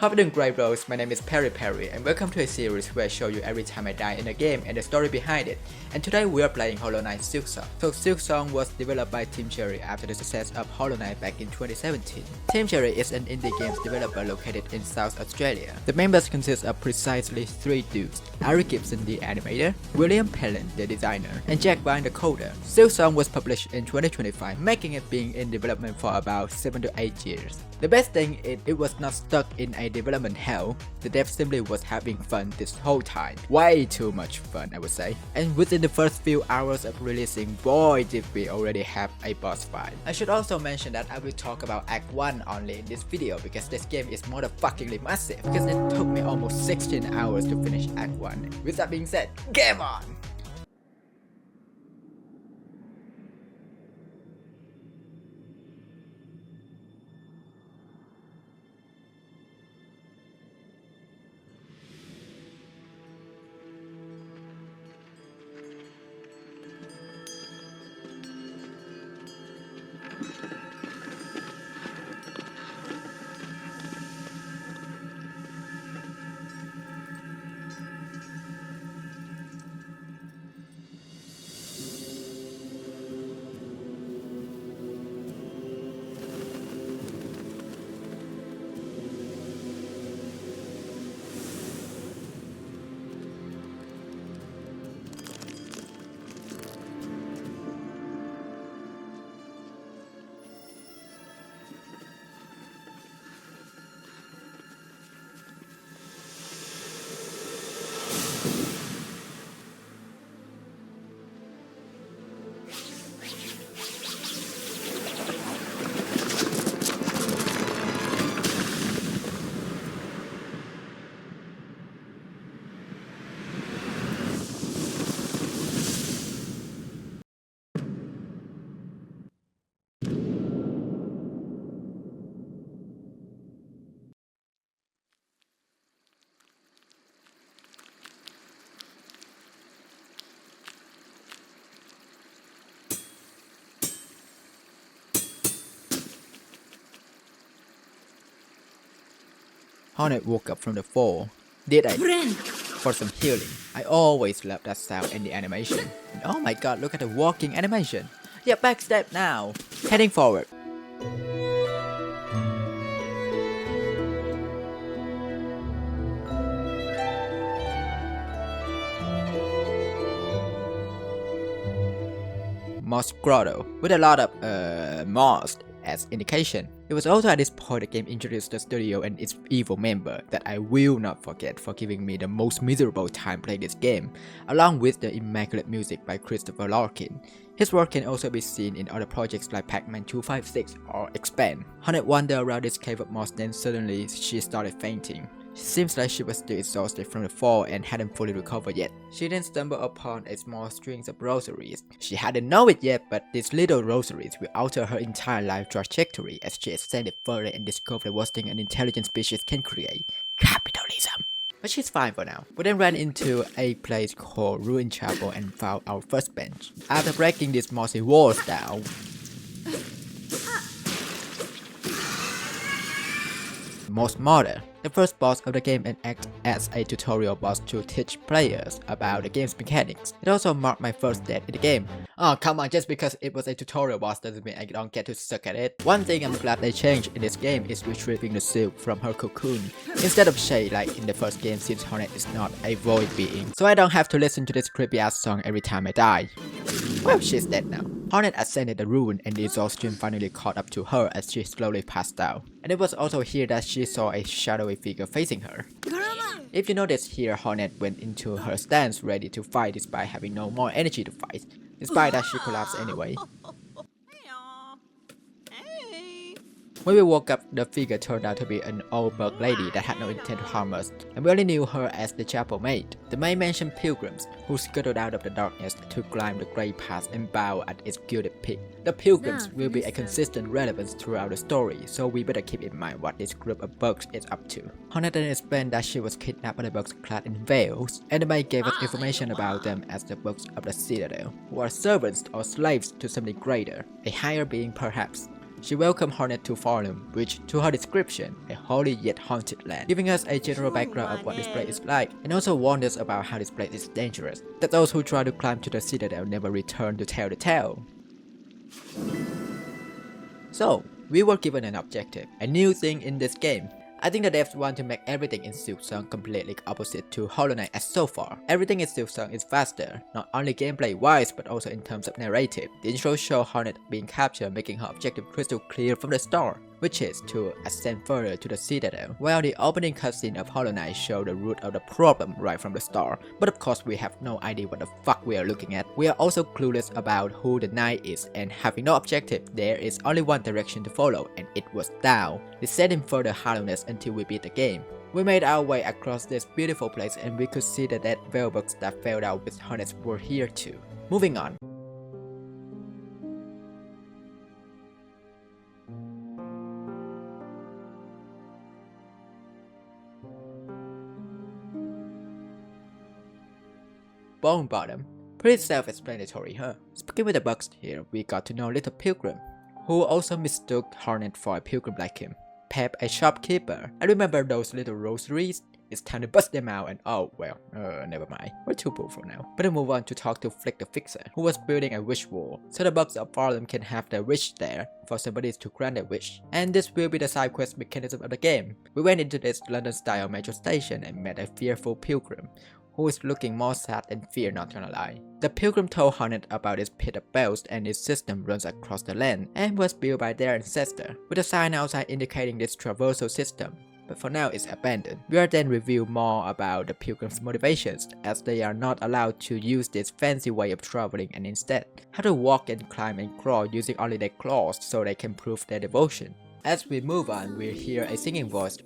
Hope you're doing great, bros. My name is Perry and welcome to a series where I show you every time I die in a game and the story behind it. And today we are playing Hollow Knight Silksong. So Silksong was developed by Team Cherry after the success of Hollow Knight back in 2017. Team Cherry is an indie games developer located in South Australia. The members consist of precisely 3 dudes: Ari Gibson the animator, William Pellin the designer, and Jack Vine the coder. Silksong was published in 2025, making it being in development for about 7 to 8 years. The best thing is it was not stuck in a development hell. The dev simply was having fun this whole time. Way too much fun, I would say. And within the first few hours of releasing, boy did we already have a boss fight. I should also mention that I will talk about Act 1 only in this video because this game is motherfuckingly massive, because it took me almost 16 hours to finish Act 1. With that being said, game on! Hornet woke up from the fall. Did I? For some healing. I always love that sound and the animation. And oh my god, look at the walking animation. Yeah, backstep now. Heading forward. Moss Grotto, with a lot of moss as indication. It was also at this point the game introduced the studio and its evil member that I will not forget for giving me the most miserable time playing this game, along with the immaculate music by Christopher Larkin. His work can also be seen in other projects like Pac-Man 256 or Expand. Hornet wandered around this cave of moss, then suddenly she started fainting. It seems like she was still exhausted from the fall and hadn't fully recovered yet. She then stumbled upon a small string of rosaries. She hadn't known it yet, but these little rosaries will alter her entire life trajectory as she ascended further and discovered the worst thing an intelligent species can create: capitalism. But she's fine for now. We then ran into a place called Ruin Chapel and found our first bench. After breaking these mossy walls down, Moss Mother, the first boss of the game, and acts as a tutorial boss to teach players about the game's mechanics. It also marked my first death in the game. Oh come on, just because it was a tutorial boss doesn't mean I don't get to suck at it. One thing I'm glad they changed in this game is retrieving the silk from her cocoon, instead of shade like in the first game, since Hornet is not a void being. So I don't have to listen to this creepy ass song every time I die. Well, she's dead now. Hornet ascended the ruin and the exhaustion finally caught up to her as she slowly passed out. And it was also here that she saw a shadowy figure facing her. If you notice here, Hornet went into her stance ready to fight despite having no more energy to fight. Despite that, she collapsed anyway. When we woke up, the figure turned out to be an old bug lady that had no intent to harm us, and we only knew her as the chapel maid. The maid mentioned pilgrims who scuttled out of the darkness to climb the great path and bow at its gilded peak. The pilgrims will be a consistent relevance throughout the story, so we better keep in mind what this group of bugs is up to. Hornet then explained that she was kidnapped by the bugs clad in veils, and the maid gave us information about them as the bugs of the Citadel, who are servants or slaves to something greater, a higher being perhaps. She welcomed Hornet to Forum, which, to her description, a holy yet haunted land, giving us a general background of what this place is like, and also warned us about how this place is dangerous, that those who try to climb to the citadel never return to tell the tale. So, we were given an objective, a new thing in this game. I think the devs want to make everything in Silksong completely opposite to Hollow Knight as so far. Everything in Silksong is faster, not only gameplay wise but also in terms of narrative. The intro shows Hornet being captured, making her objective crystal clear from the start, which is to ascend further to the citadel, while the opening cutscene of Hollow Knight shows the root of the problem right from the start. But of course we have no idea what the fuck we are looking at. We are also clueless about who the knight is, and having no objective, there is only one direction to follow, and it was down. This set in further hollowness until we beat the game. We made our way across this beautiful place and we could see the dead Velbugs that fell out with Hornets were here too. Moving on. Bone Bottom. Pretty self-explanatory, huh? Speaking with the bugs here, we got to know Little Pilgrim, who also mistook Hornet for a pilgrim like him. Pep, a shopkeeper. I remember those little rosaries. It's time to bust them out and oh well, never mind. We're too poor for now. Better move on to talk to Flick the Fixer, who was building a wish wall, so the bugs of Farlem can have their wish there for somebody to grant a wish. And this will be the side quest mechanism of the game. We went into this London-style metro station and met a fearful pilgrim, who is looking more sad than fear, not gonna lie. The pilgrim told Hornet about its pit of bells and its system runs across the land and was built by their ancestor, with a sign outside indicating this traversal system. But for now it's abandoned. We are then revealed more about the pilgrim's motivations, as they are not allowed to use this fancy way of traveling and instead have to walk and climb and crawl using only their claws so they can prove their devotion. As we move on, we hear a singing voice.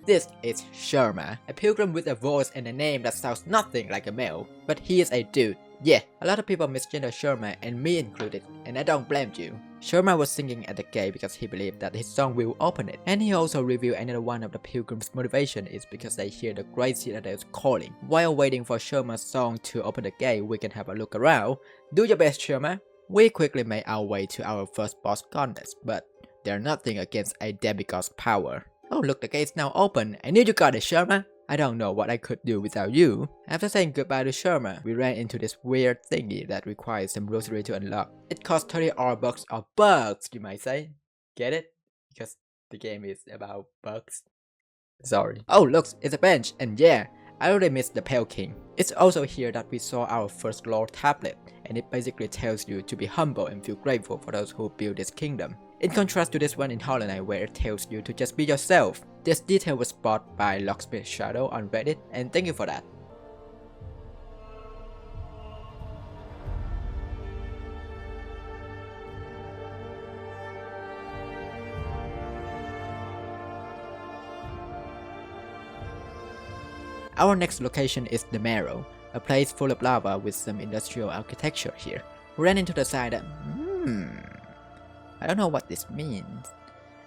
This is Sherma, a pilgrim with a voice and a name that sounds nothing like a male, but he is a dude. Yeah, a lot of people misgender Sherma and me included, and I don't blame you. Sherma was singing at the gate because he believed that his song will open it, and he also revealed another one of the pilgrim's motivation is because they hear the great citadels calling. While waiting for Sherma's song to open the gate, we can have a look around. Do your best, Sherma. We quickly made our way to our first boss contest, but they're nothing against a demigod's power. Oh look, the gate's now open. I knew you got it, Sherma. I don't know what I could do without you. After saying goodbye to Sherma, we ran into this weird thingy that requires some rosary to unlock. It costs 30 bucks or bugs, you might say. Get it? Because the game is about bugs. Sorry. Oh look, it's a bench, and yeah, I already missed the Pale King. It's also here that we saw our first lore tablet, and it basically tells you to be humble and feel grateful for those who built this kingdom. In contrast to this one in Hollow Knight where it tells you to just be yourself. This detail was spotted by Locksmith Shadow on Reddit, and thank you for that. Our next location is the Marrow, a place full of lava with some industrial architecture here. We ran into the side that, I don't know what this means.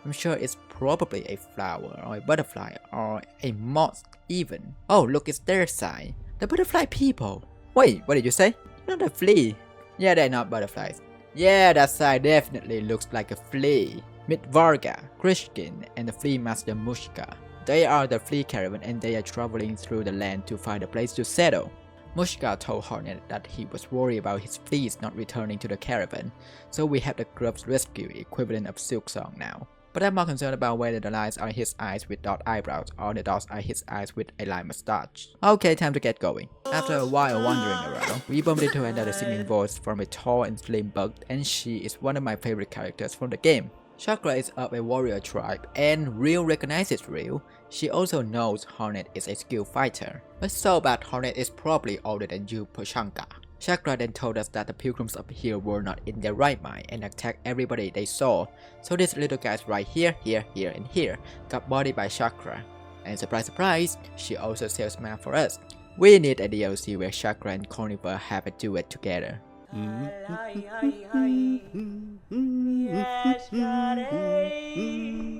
I'm sure it's probably a flower or a butterfly or a moth even. Oh look, it's their side. The butterfly people. Wait, what did you say? Not a flea. Yeah, they're not butterflies. Yeah, that side definitely looks like a flea. Meet Varga, Krishkin, and the flea master Mushka. They are the flea caravan and they are traveling through the land to find a place to settle. Mushka told Hornet that he was worried about his fleas not returning to the caravan, so we have the Grub's rescue equivalent of Silksong now. But I'm more concerned about whether the lines are his eyes with dot eyebrows or the dots are his eyes with a line mustache. Okay, time to get going. After a while wandering around, we bumped into another singing voice from a tall and slim bug, and she is one of my favorite characters from the game. Chakra is of a warrior tribe, and Real recognizes Real. She also knows Hornet is a skilled fighter, but so bad Hornet is probably older than you, Poshanka. Chakra then told us that the pilgrims up here were not in their right mind and attacked everybody they saw, so these little guys right here, and here got bodied by Chakra. And surprise surprise, she also sells map for us. We need a DLC where Chakra and Cornifer have a duet together.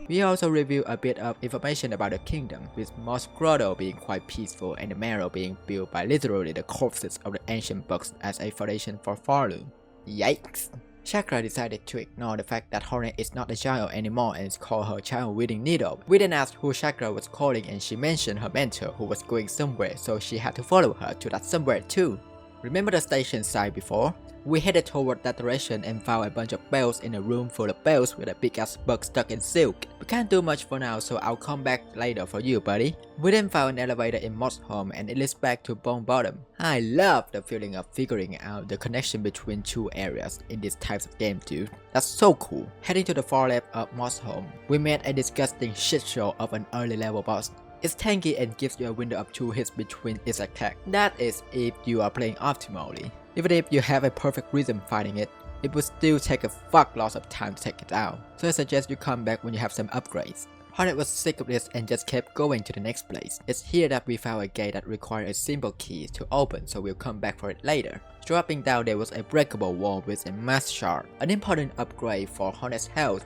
We also review a bit of information about the kingdom, with most Grotto being quite peaceful and the Marrow being built by literally the corpses of the ancient books as a foundation for Farloom. Yikes! Chakra decided to ignore the fact that Hornet is not a child anymore and called her child-wielding Needle. We then asked who Chakra was calling and she mentioned her mentor who was going somewhere, so she had to follow her to that somewhere too. Remember the station site before? We headed toward that direction and found a bunch of bells in a room full of bells with a big ass bug stuck in silk. We can't do much for now, so I'll come back later for you, buddy. We then found an elevator in Moss home and it leads back to Bone Bottom. I love the feeling of figuring out the connection between two areas in these types of games, dude. That's so cool. Heading to the far left of Moss home, we met a disgusting shit show of an early level boss. It's tanky and gives you a window of 2 hits between its attack. That is if you are playing optimally. Even if you have a perfect rhythm fighting it, it would still take a fuck lots of time to take it out. So I suggest you come back when you have some upgrades. Hornet was sick of this and just kept going to the next place. It's here that we found a gate that required a simple key to open, so we'll come back for it later. Dropping down there was a breakable wall with a mass shard, an important upgrade for Hornet's health.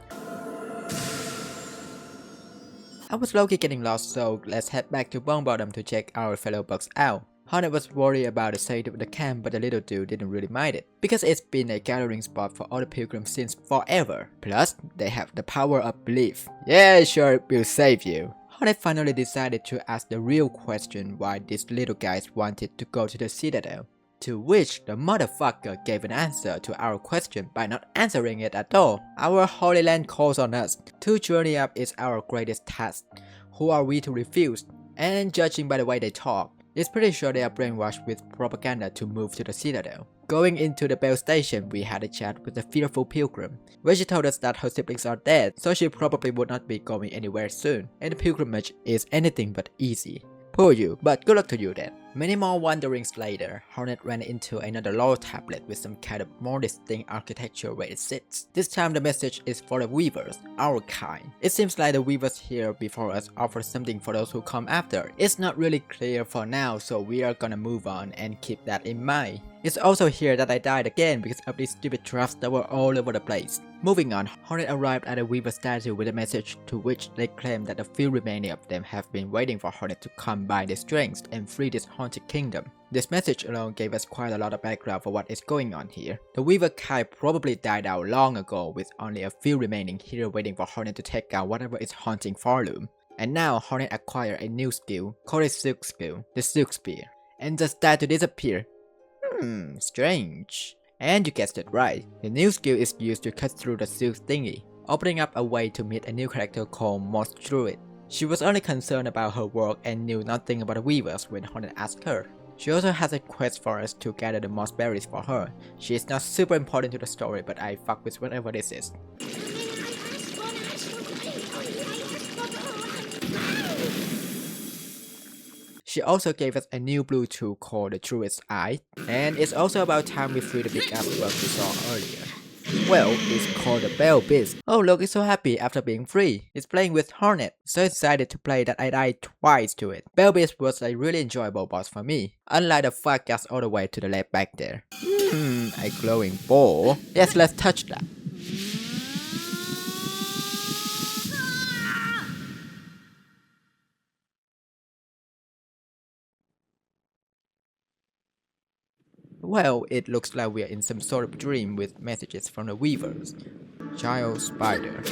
I was low-key getting lost, so let's head back to Bone Bottom to check our fellow bugs out. Hornet was worried about the safety of the camp, but the little dude didn't really mind it, because it's been a gathering spot for all the pilgrims since forever. Plus, they have the power of belief. Yeah, sure, we'll save you. Hornet finally decided to ask the real question why these little guys wanted to go to the Citadel. To which the motherfucker gave an answer to our question by not answering it at all. Our Holy Land calls on us. To journey up is our greatest task. Who are we to refuse? And judging by the way they talk, it's pretty sure they are brainwashed with propaganda to move to the Citadel. Going into the Bell Station, we had a chat with the fearful pilgrim, where she told us that her siblings are dead, so she probably would not be going anywhere soon, and the pilgrimage is anything but easy. Poor you, but good luck to you then. Many more wanderings later, Hornet ran into another lore tablet with some kind of more distinct architecture where it sits. This time the message is for the weavers, our kind. It seems like the weavers here before us offer something for those who come after. It's not really clear for now, so we are gonna move on and keep that in mind. It's also here that I died again because of these stupid traps that were all over the place. Moving on, Hornet arrived at a weaver statue with a message to which they claim that the few remaining of them have been waiting for Hornet to combine their strengths and free this haunted kingdom. This message alone gave us quite a lot of background for what is going on here. The weaver kind probably died out long ago with only a few remaining here waiting for Hornet to take out whatever is haunting Farloom. And now Hornet acquired a new skill called a silk skill, the Silkspear, and just died to disappear. Strange. And you guessed it right. The new skill is used to cut through the silk thingy, opening up a way to meet a new character called Moss Druid. She was only concerned about her work and knew nothing about the weavers when Hornet asked her. She also has a quest for us to gather the moss berries for her. She is not super important to the story, but I fuck with whatever this is. She also gave us a new blue tool called the Druid's Eye, and it's also about time we free the big ass bug we saw earlier. Well, it's called the Bell Beast. Oh look, it's so happy after being free. It's playing with Hornet. So excited to play that I died twice to it. Bell Beast was a really enjoyable boss for me, unlike the fuck gas all the way to the left back there. A glowing ball. Yes, let's touch that. Well, it looks like we are in some sort of dream with messages from the weavers. Child spider,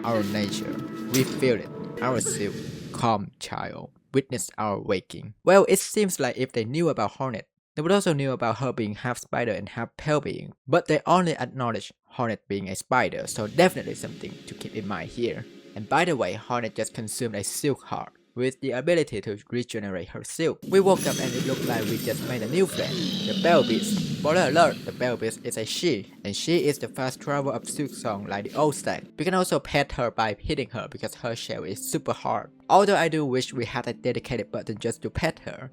our nature, we feel it, our silk, calm child, witness our waking. Well, it seems like if they knew about Hornet, they would also knew about her being half spider and half pale being, but they only acknowledge Hornet being a spider, so definitely something to keep in mind here. And by the way, Hornet just consumed a silk heart, with the ability to regenerate her silk. We woke up and it looked like we just made a new friend, the Bell Beast. Spoiler alert, the Bell Beast is a she, and she is the fast travel of Silksong like the old style. We can also pet her by hitting her because her shell is super hard. Although I do wish we had a dedicated button just to pet her.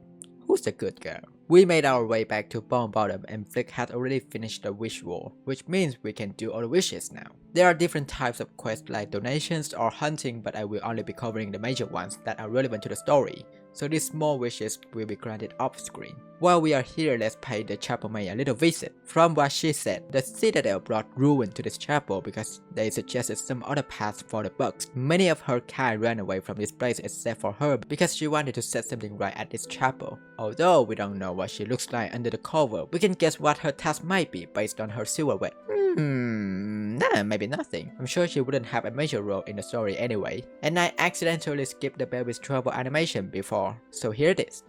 Who's the good girl? We made our way back to Bone Bottom and Flick had already finished the wish wall, which means we can do all the wishes now. There are different types of quests like donations or hunting, but I will only be covering the major ones that are relevant to the story. so these small wishes will be granted off-screen. While we are here, let's pay the chapel maid a little visit. From what she said, the Citadel brought ruin to this chapel because they suggested some other paths for the bugs. Many of her kind ran away from this place except for her because she wanted to set something right at this chapel. Although we don't know what she looks like under the cover, we can guess what her task might be based on her silhouette. Nah, maybe nothing. I'm sure she wouldn't have a major role in the story anyway. And I accidentally skipped the Bell with Trouble animation before, so here it is.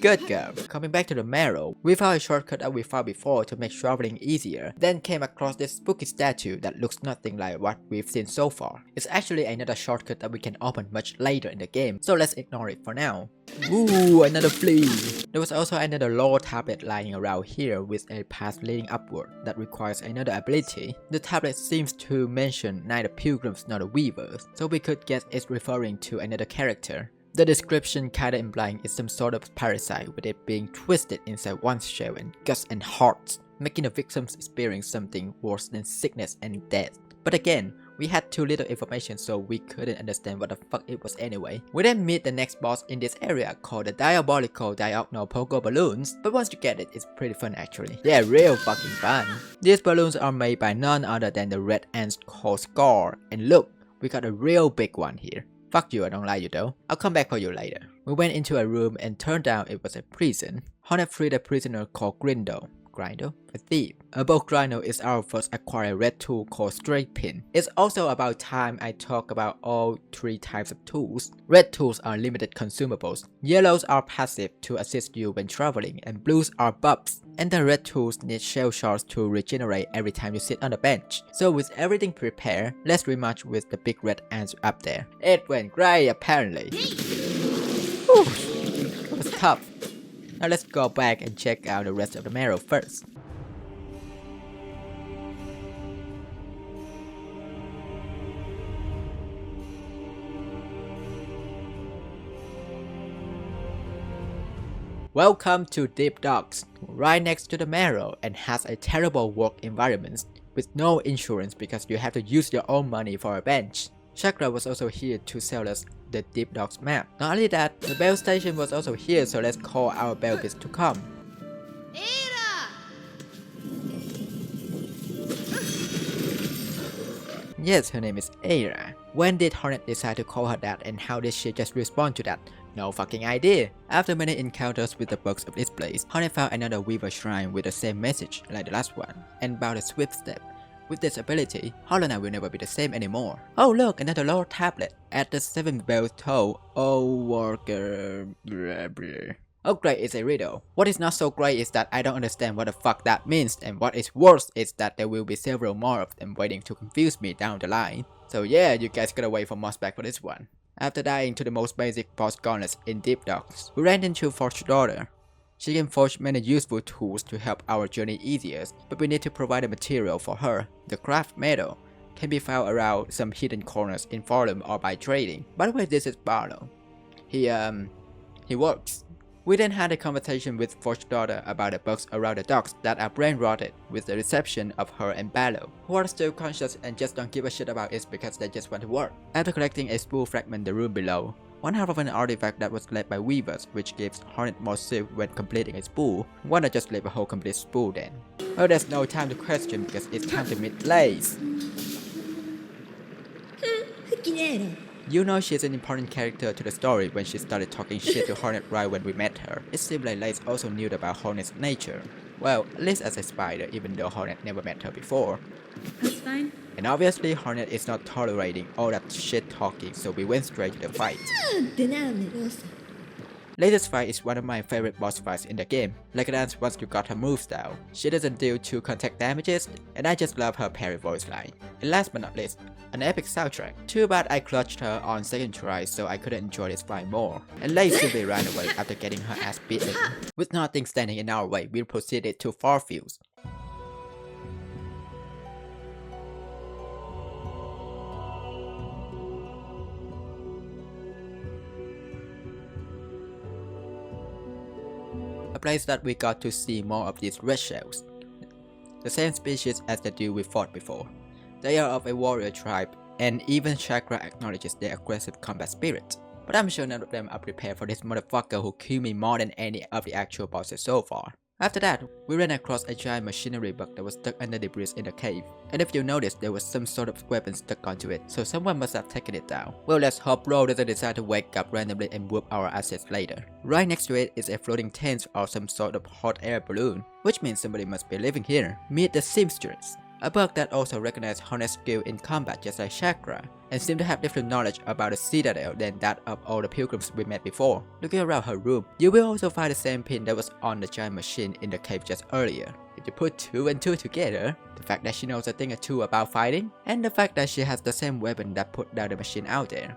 Good girl. Coming back to the Marrow, we found a shortcut that we found before to make traveling easier, then came across this spooky statue that looks nothing like what we've seen so far. It's actually another shortcut that we can open much later in the game, so let's ignore it for now. Ooh, another flea! There was also another lore tablet lying around here with a path leading upward that requires another ability. The tablet seems to mention neither pilgrims nor the weavers, so we could guess it's referring to another character. The description kinda implying it's some sort of parasite with it being twisted inside one's shell and guts and hearts, making the victims experience something worse than sickness and death. But again, we had too little information so we couldn't understand what the fuck it was anyway. We then meet the next boss in this area called the Diabolical Diagonal Pogo Balloons, but once you get it, it's pretty fun actually. Yeah, real fucking fun. These balloons are made by none other than the red ants called Scar, and look, we got a real big one here. Fuck you, I don't like you though. I'll come back for you later. We went into a room and turned out it was a prison. Hornet freed a prisoner called Grotto. A thief. Above Grotto is our first acquired red tool called Straight Pin. It's also about time I talk about all three types of tools. Red tools are limited consumables, yellows are passive to assist you when traveling, and blues are buffs. And the red tools need shell shards to regenerate every time you sit on the bench. So with everything prepared, let's rematch with the big red ants up there. It went great apparently. Whew, that was tough. Now let's go back and check out the rest of the Marrow first. Welcome to Deep Docks, right next to the Marrow and has a terrible work environment with no insurance because you have to use your own money for a bench. Chakra was also here to sell us the Deep Docks map. Not only that, the Bell Station was also here, so let's call our Bell Beast to come. Yes, her name is Era. When did Hornet decide to call her that and how did she just respond to that? No fucking idea. After many encounters with the bugs of this place, Hornet found another Weaver Shrine with the same message like the last one, and about a swift step. With this ability, Hollow Knight will never be the same anymore. Oh look, another lore tablet. At the 7th bell toll, worker. Oh great, it's a riddle. What is not so great is that I don't understand what the fuck that means, and what is worse is that there will be several more of them waiting to confuse me down the line. So yeah, you guys gotta wait for more spec for this one. After dying to the most basic boss gauntlets in Deep Docks, we ran into Forge Daughter. She can forge many useful tools to help our journey easier, but we need to provide a material for her. The craft metal can be found around some hidden corners in forum or by trading. By the way, this is Marrow. He works. We then had a conversation with Forge Daughter about the bugs around the docks that are brain rotted with the reception of her and Ballo, who are still conscious and just don't give a shit about it because they just want to work. After collecting a spool fragment the room below, one half of an artifact that was led by weavers, which gives Hornet more silk when completing a spool. Why not just leave a whole complete spool then? Oh, there's no time to question because it's time to meet Lace. You know she's an important character to the story when she started talking shit to Hornet right when we met her. It seemed like Lace also knew about Hornet's nature. Well, at least as a spider, even though Hornet never met her before. That's fine. And obviously Hornet is not tolerating all that shit talking, so we went straight to the fight. Lace's fight is one of my favorite boss fights in the game. Like a dance once you got her moves down. She doesn't deal 2 contact damages, and I just love her parry voice line. And last but not least, an epic soundtrack. Too bad I clutched her on second try so I couldn't enjoy this fight more. And Lace simply ran away after getting her ass beaten. With nothing standing in our way, we proceeded to Farfields. A place that we got to see more of these red shells. the same species as the dude we fought before. They are of a warrior tribe, and even Chakra acknowledges their aggressive combat spirit. But I'm sure none of them are prepared for this motherfucker who killed me more than any of the actual bosses so far. After that, we ran across a giant machinery bug that was stuck under debris in the cave. And if you notice, there was some sort of weapon stuck onto it, so someone must have taken it down. Well, let's hope Ro doesn't decide to wake up randomly and whoop our assets later. Right next to it is a floating tent or some sort of hot air balloon, which means somebody must be living here. Meet the Seamstress, a bug that also recognizes Hornet's skill in combat just like Chakra, and seems to have different knowledge about the Citadel than that of all the pilgrims we met before. Looking around her room, you will also find the same pin that was on the giant machine in the cave just earlier. If you put 2 and 2 together, the fact that she knows a thing or two about fighting, and the fact that she has the same weapon that put down the machine out there.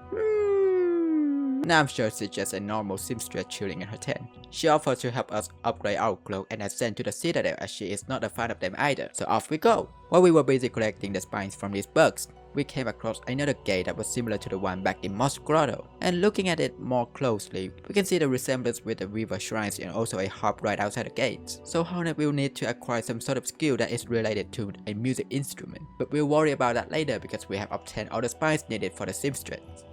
Now I'm sure she's just a normal seamstress chilling in her tent. She offers to help us upgrade our cloak and ascend to the Citadel as she is not a fan of them either, so off we go. While we were busy collecting the spines from these bugs, we came across another gate that was similar to the one back in Moss Grotto, and looking at it more closely, we can see the resemblance with the river shrines and also a harp right outside the gates. So Hornet will need to acquire some sort of skill that is related to a music instrument, but we'll worry about that later because we have obtained all the spines needed for the seamstress.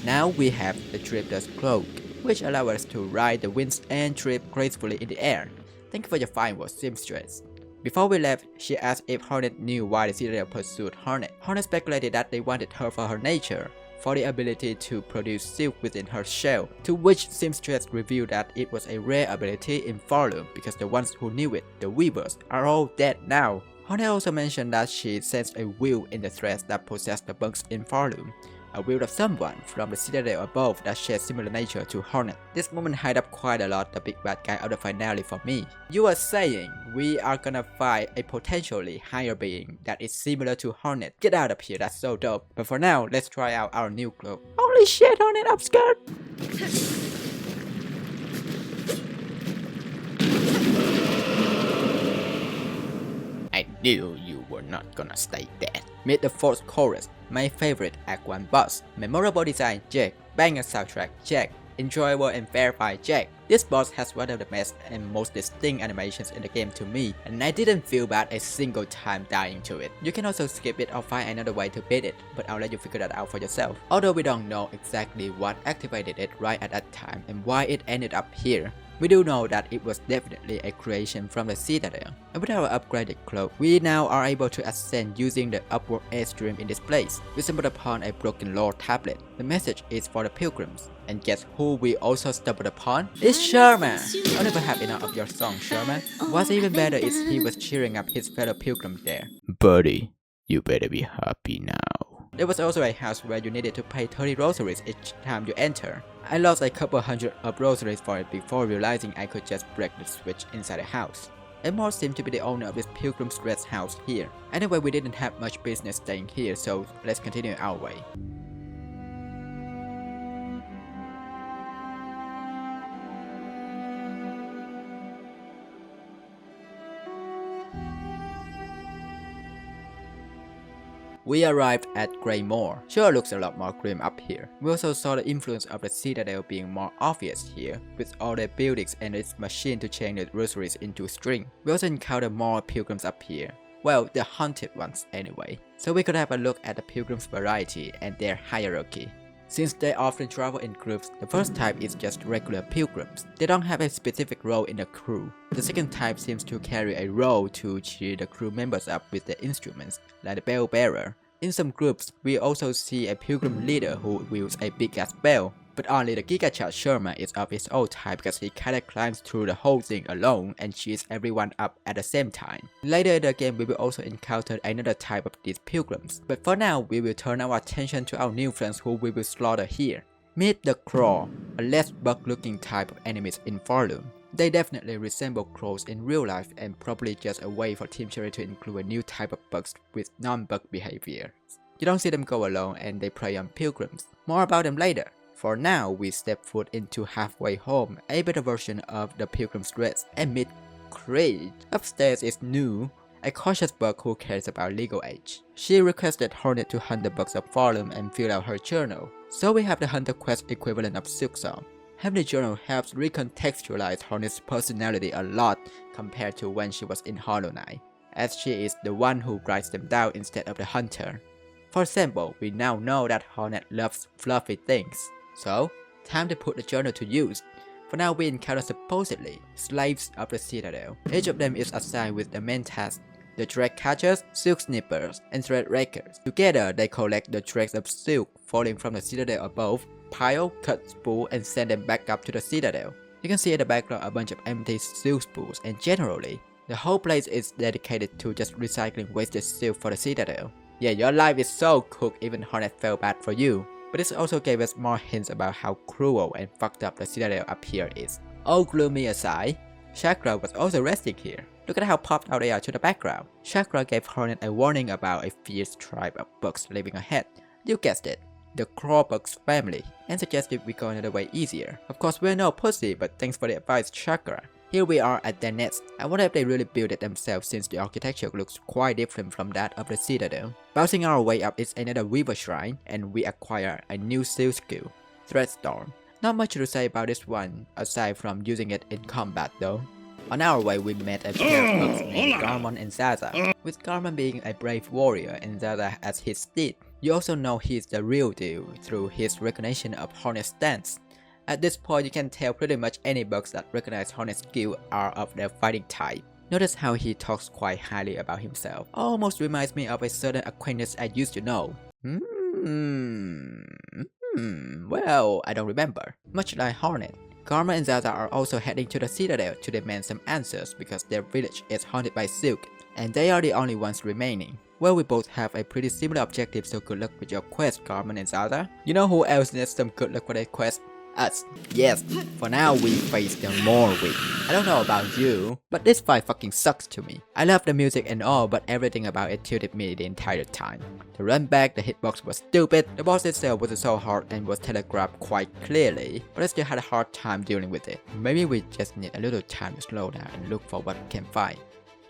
Now we have the Drifter's Cloak, which allows us to ride the winds and trip gracefully in the air. Thank you for your fine words, Seamstress. Before we left, she asked if Hornet knew why the Citadel pursued Hornet. Hornet speculated that they wanted her for her nature, for the ability to produce silk within her shell, to which Seamstress revealed that it was a rare ability in Farloom because the ones who knew it, the weavers, are all dead now. Hornet also mentioned that she sensed a will in the threads that possess the bugs in Farloom, a will of someone from the Citadel above that shares similar nature to Hornet. This moment hyped up quite a lot the big bad guy of the finale for me. You are saying we are gonna fight a potentially higher being that is similar to Hornet. Get out of here, that's so dope. But for now, let's try out our new cloak. Holy shit, Hornet, I'm scared! I knew you were not gonna stay dead. Meet the fourth chorus, my favorite Act 1 boss. Memorable design, check. Banger soundtrack, check. Enjoyable and verified, check. This boss has one of the best and most distinct animations in the game to me, and I didn't feel bad a single time dying to it. You can also skip it or find another way to beat it, but I'll let you figure that out for yourself. Although we don't know exactly what activated it right at that time and why it ended up here, we do know that it was definitely a creation from the Citadel. And with our upgraded cloak, we now are able to ascend using the upward airstream in this place. We stumbled upon a broken lore tablet. The message is for the pilgrims. And guess who we also stumbled upon? It's Sherman! I'll never have enough of your song, Sherman. What's even better is he was cheering up his fellow pilgrims there. Buddy, you better be happy now. There was also a house where you needed to pay 30 rosaries each time you enter. I lost a couple hundred of rosaries for it before realizing I could just break the switch inside the house. Amor seemed to be the owner of this pilgrim's rest house here. Anyway, we didn't have much business staying here, so let's continue our way. We arrived at Greymoor. Sure looks a lot more grim up here. We also saw the influence of the Citadel being more obvious here, with all the buildings and its machine to change the rosaries into string. We also encountered more pilgrims up here. Well, the haunted ones anyway. So we could have a look at the pilgrims' variety and their hierarchy. Since they often travel in groups, the first type is just regular pilgrims. They don't have a specific role in the crew. The second type seems to carry a role to cheer the crew members up with their instruments, like the bell bearer. In some groups, we also see a pilgrim leader who wields a big ass bell, but only the Gigachad Sherma is of his own type because he kinda climbs through the whole thing alone and cheers everyone up at the same time. Later in the game, we will also encounter another type of these pilgrims, but for now, we will turn our attention to our new friends who we will slaughter here. Meet the Crow, a less bug-looking type of enemies in Farloom. They definitely resemble crows in real life and probably just a way for Team Cherry to include a new type of bugs with non-bug behavior. You don't see them go alone and they prey on pilgrims. More about them later. For now, we step foot into Halfway Home, a better version of the Pilgrim's Rest, and meet Creed. Upstairs is New, a cautious bug who cares about legal age. She requested Hornet to hunt the bugs of Farloom and fill out her journal. So we have the Hunter Quest equivalent of Silksong. Having the journal helps recontextualize Hornet's personality a lot compared to when she was in Hollow Knight, as she is the one who writes them down instead of the hunter. For example, we now know that Hornet loves fluffy things, so time to put the journal to use. For now we encounter supposedly slaves of the Citadel. Each of them is assigned with the main task: the thread catchers, silk snippers, and thread rakers. Together they collect the threads of silk falling from the Citadel above, pile, cut, spool, and send them back up to the Citadel. You can see in the background a bunch of empty silk spools, and generally, the whole place is dedicated to just recycling wasted silk for the Citadel. Yeah, your life is so cooked even Hornet felt bad for you. But this also gave us more hints about how cruel and fucked up the Citadel up here is. All gloomy aside, Chakra was also resting here. Look at how popped out they are to the background. Chakra gave Hornet a warning about a fierce tribe of bugs living ahead. You guessed it, the Crawbugs family, and suggested we go another way easier. Of course we're no pussy, but thanks for the advice, Chakra. Here we are at their nest. I wonder if they really built it themselves since the architecture looks quite different from that of the Citadel. Bouncing our way up is another Weaver Shrine, and we acquire a new seal skill, Threadstorm. Not much to say about this one, aside from using it in combat though. On our way we met a pair of bugs named Garmon and Zaza, with Garmon being a brave warrior and Zaza as his steed. You also know he's the real deal through his recognition of Hornet's stance. At this point you can tell pretty much any bugs that recognize Hornet's skill are of the fighting type. Notice how he talks quite highly about himself. Almost reminds me of a certain acquaintance I used to know. Well, I don't remember. Much like Hornet, Karma and Zaza are also heading to the Citadel to demand some answers because their village is haunted by Silk, and they are the only ones remaining. Well, we both have a pretty similar objective, so good luck with your quest, Garmin and Zaza. You know who else needs some good luck with their quest? Us. Yes, for now we face the Morrowind. I don't know about you, but this fight fucking sucks to me. I love the music and all, but everything about it tilted me the entire time. The run back, the hitbox was stupid, the boss itself wasn't so hard and was telegraphed quite clearly, but I still had a hard time dealing with it. Maybe we just need a little time to slow down and look for what we can find.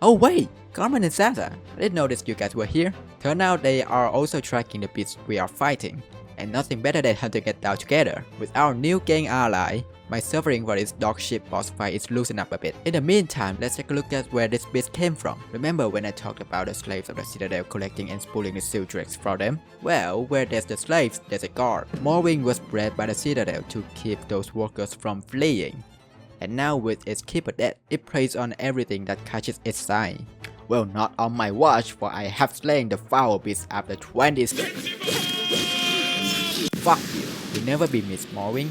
Oh wait, Garmin and Zaza, I didn't notice you guys were here. Turns out they are also tracking the beast we are fighting. And nothing better than hunting it down together. With our new gang ally, my suffering for this dog shit boss fight is loosened up a bit. In the meantime, let's take a look at where this beast came from. Remember when I talked about the slaves of the Citadel collecting and spooling the seal dregs from them? Well, where there's the slaves, there's a guard. Morrowind was bred by the Citadel to keep those workers from fleeing. And now with its keeper dead, it preys on everything that catches its sight. Well, not on my watch, for I have slain the foul beast after 20 Fuck you, you'll never be Miss Morrowind.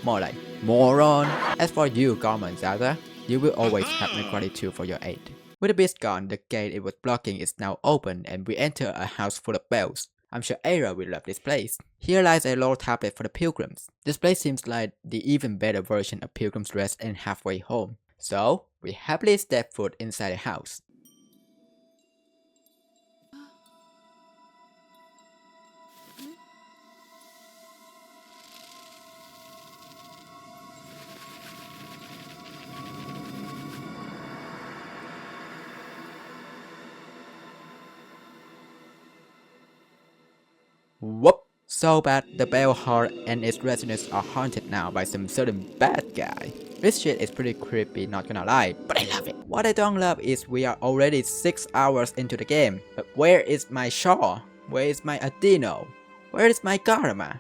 More like, moron. As for you, Garmin Zaza, you will always have my gratitude for your aid. With the beast gone, the gate it was blocking is now open and we enter a house full of bells. I'm sure Era will love this place. Here lies a lore tablet for the pilgrims. This place seems like the even better version of Pilgrim's Rest and Halfway Home. So, we happily step foot inside the house. Whoop! So bad, the Bellhart and its residents are haunted now by some certain bad guy. This shit is pretty creepy, not gonna lie, but I love it. What I don't love is we are already 6 hours into the game, but where is my Shaw? Where is my Adino? Where is my Garama?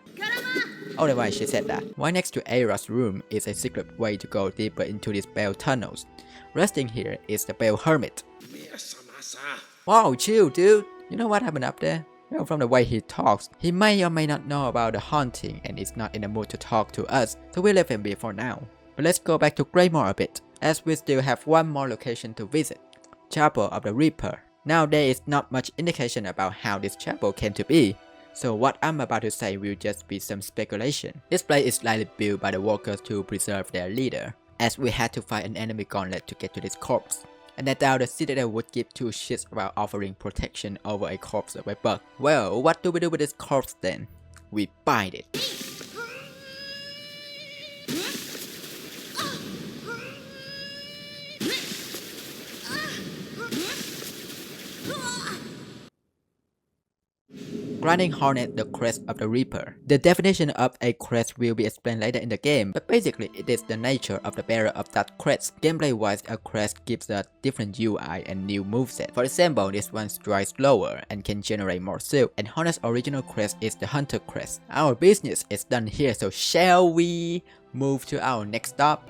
Oh, why she said that. Right next to Era's room is a secret way to go deeper into these bell tunnels. Resting here is the Bell Hermit. Wow, chill dude. You know what happened up there? Well, from the way he talks, he may or may not know about the haunting and is not in the mood to talk to us, so we'll leave him be for now. But let's go back to Greymoor a bit, as we still have one more location to visit. Chapel of the Reaper. Now there is not much indication about how this chapel came to be, so what I'm about to say will just be some speculation. This place is likely built by the workers to preserve their leader, as we had to fight an enemy gauntlet to get to this corpse. And I doubt the Citadel would give two shits about offering protection over a corpse of a bug. Well, what do we do with this corpse then? We bind it. Granting Hornet the Crest of the Reaper. The definition of a crest will be explained later in the game, but basically it is the nature of the bearer of that crest. Gameplay wise, a crest gives a different UI and new moveset. For example, this one strikes slower and can generate more silk, and Hornet's original crest is the Hunter crest. Our business is done here, so shall we move to our next stop?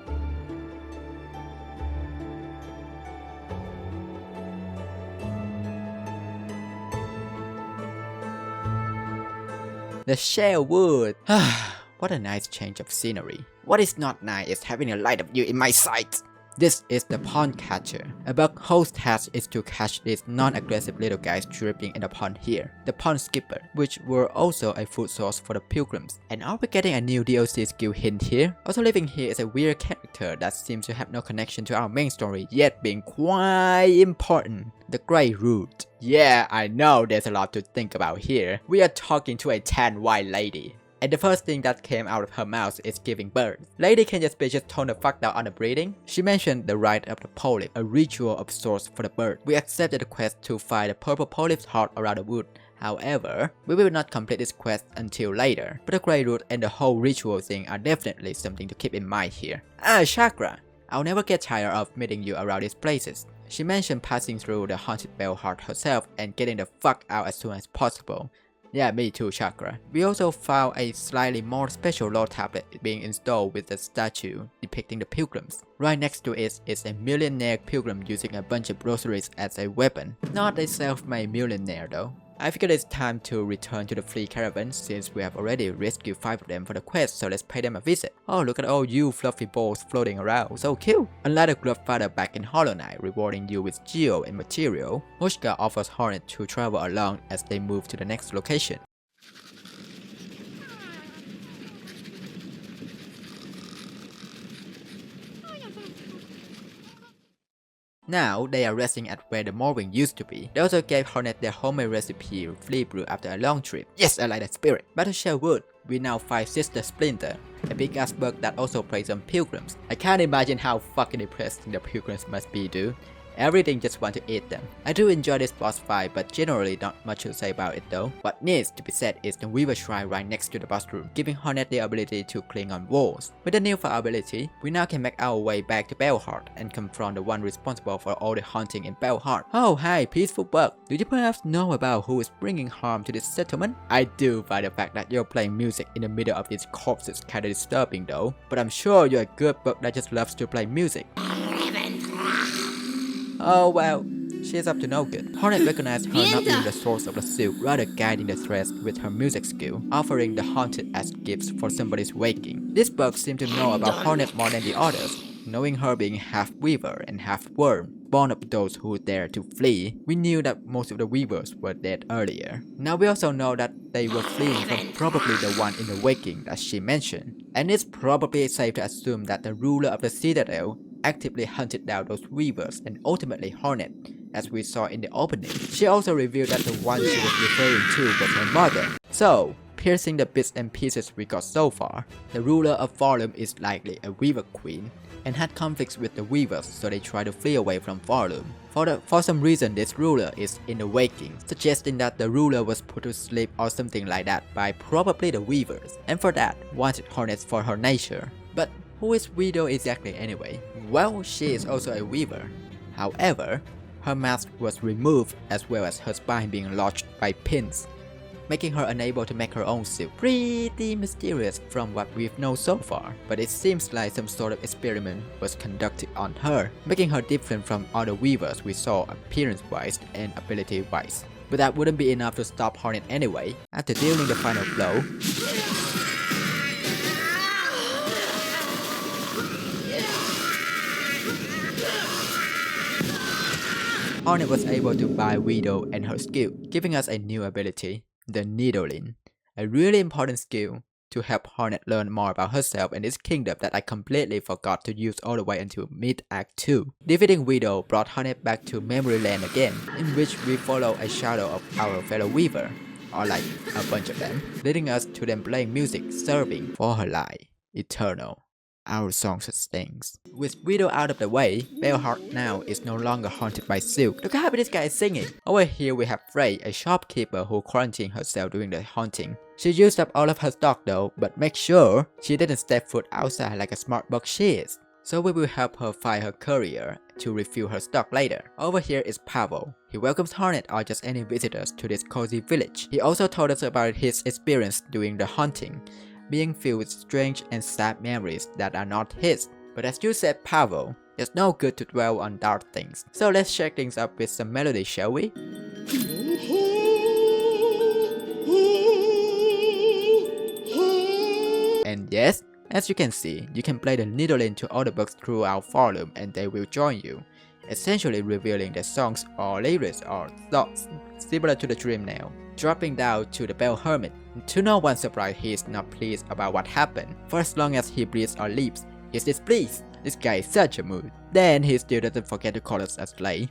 The Shellwood. What a nice change of scenery. What is not nice is having a light of you in my sight. This is the pond catcher. A bug whose task is to catch these non-aggressive little guys dripping in the pond here. The pond skipper, which were also a food source for the pilgrims. And are we getting a new DLC skill hint here? Also living here is a weird character that seems to have no connection to our main story, yet being quite important. The Grey Root. Yeah, I know there's a lot to think about here. We are talking to a tan white lady. And the first thing that came out of her mouth is giving birth. Lady can just be tone the fuck down on the breathing. She mentioned the rite of the polyp, a ritual of sorts for the bird. We accepted the quest to find the purple polyp's heart around the wood. However, we will not complete this quest until later. But the Grey Root and the whole ritual thing are definitely something to keep in mind here. Chakra! I'll never get tired of meeting you around these places. She mentioned passing through the haunted Bellhart herself and getting the fuck out as soon as possible. Yeah, me too, Chakra. We also found a slightly more special lore tablet being installed with a statue depicting the pilgrims. Right next to it is a millionaire pilgrim using a bunch of rosaries as a weapon. Not a self-made millionaire though. I figured it's time to return to the free caravan since we have already rescued 5 of them for the quest, so let's pay them a visit. Oh, look at all you fluffy balls floating around, so cute! Unlike the Godfather back in Hollow Knight rewarding you with geo and material, Mushka offers Hornet to travel along as they move to the next location. Now, they are resting at where the mooring used to be. They also gave Hornet their homemade recipe of flea brew after a long trip. Yes, I like that spirit. Back to Shellwood, we now find Sister Splinter, a big ass bug that also preys on pilgrims. I can't imagine how fucking depressing the pilgrims must be, dude. Everything just want to eat them. I do enjoy this boss fight, but generally not much to say about it though. What needs to be said is the Weaver Shrine right next to the boss room, giving Hornet the ability to cling on walls. With the new fire ability, we now can make our way back to Bellhart and confront the one responsible for all the haunting in Bellhart. Oh hi, peaceful bug. Do you perhaps know about who is bringing harm to this settlement? I do find the fact that you're playing music in the middle of these corpses kinda disturbing though, but I'm sure you're a good bug that just loves to play music. Oh well, she's up to no good. Hornet recognized her not being the source of the silk, rather guiding the threads with her music skill, offering the haunted as gifts for somebody's waking. This bug seemed to know about Hornet more than the others, knowing her being half weaver and half worm. Born of those who dared to flee, we knew that most of the weavers were dead earlier. Now we also know that they were fleeing from probably the one in the waking that she mentioned. And it's probably safe to assume that the ruler of the Citadel actively hunted down those weavers and ultimately Hornet, as we saw in the opening. She also revealed that the one she was referring to was her mother. So, piercing the bits and pieces we got so far, the ruler of Farlum is likely a weaver queen and had conflicts with the weavers, so they try to flee away from Farlum. For some reason, this ruler is in the waking, suggesting that the ruler was put to sleep or something like that by probably the weavers, and for that, wanted Hornets for her nature. But who is Widow exactly anyway? Well, she is also a weaver. However, her mask was removed as well as her spine being lodged by pins, making her unable to make her own silk. Pretty mysterious from what we've known so far, but it seems like some sort of experiment was conducted on her, making her different from other weavers we saw appearance-wise and ability-wise. But that wouldn't be enough to stop Hornet anyway. After dealing the final blow, Hornet was able to buy Widow and her skill, giving us a new ability, the Needolin, a really important skill to help Hornet learn more about herself and its kingdom that I completely forgot to use all the way until mid-act 2. Defeating Widow brought Hornet back to Memory Land again, in which we follow a shadow of our fellow weaver, or like a bunch of them, leading us to them playing music, serving for her life, eternal. our song stings. With Widow out of the way, Bellhart now is no longer haunted by Silk. Look how happy this guy is singing. Over here we have Frey, a shopkeeper who quarantined herself during the haunting. She used up all of her stock though, but make sure she didn't step foot outside like a smart bug she is. So we will help her find her courier to refill her stock later. Over here is Pavel. He welcomes Hornet or just any visitors to this cozy village. He also told us about his experience during the haunting, being filled with strange and sad memories that are not his. But as you said, Pavel, it's no good to dwell on dark things. So let's shake things up with some melody, shall we? And yes, as you can see, you can play the Needolin to all the bugs through our forum and they will join you, essentially revealing their songs or lyrics or thoughts, similar to the Dream Nail. Dropping down to the Bell Hermit. To no one's surprise, he is not pleased about what happened. For as long as he breathes or leaves, he's displeased. This guy is such a mood. Then he still doesn't forget to call us a slave.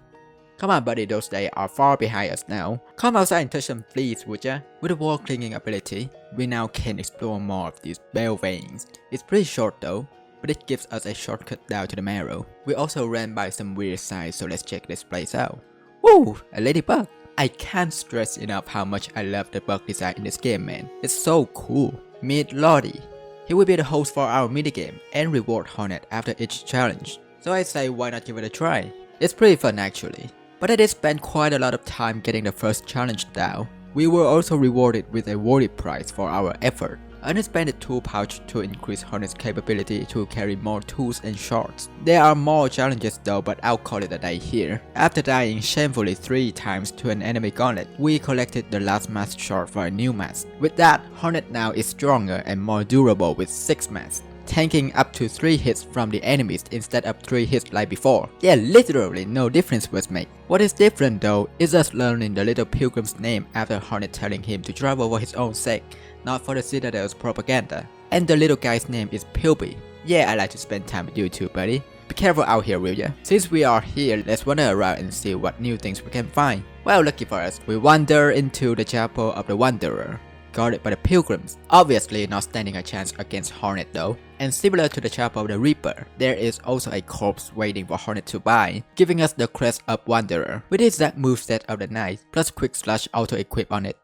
Come on buddy, those days are far behind us now. Come outside and touch some fleas, would ya? With the wall clinging ability, we now can explore more of these bell veins. It's pretty short though, but it gives us a shortcut down to the Marrow. We also ran by some weird sights, so let's check this place out. Woo! A ladybug! I can't stress enough how much I love the bug design in this game, man. It's so cool. Meet Lottie. He will be the host for our minigame and reward Hornet after each challenge. So I say why not give it a try? It's pretty fun actually. But I did spend quite a lot of time getting the first challenge down. We were also rewarded with a worthy prize for our effort. An expanded tool pouch to increase Hornet's capability to carry more tools and shards. There are more challenges though, but I'll call it a day here. After dying shamefully 3 times to an enemy gauntlet, we collected the last mask shard for a new mask. With that, Hornet now is stronger and more durable with 6 masks, tanking up to 3 hits from the enemies instead of 3 hits like before. Yeah, literally no difference was made. What is different though is us learning the little pilgrim's name after Hornet telling him to travel for his own sake, not for the Citadel's propaganda. And the little guy's name is Kirby. Yeah, I like to spend time with you too, buddy. Be careful out here, will ya? Since we are here, let's wander around and see what new things we can find. Well, lucky for us, we wander into the chapel of the Wanderer, guarded by the pilgrims, obviously not standing a chance against Hornet though. And similar to the Chapel of the Reaper, there is also a corpse waiting for Hornet to buy, giving us the Crest of Wanderer, with the exact moveset of the knight, plus quick slash auto equip on it.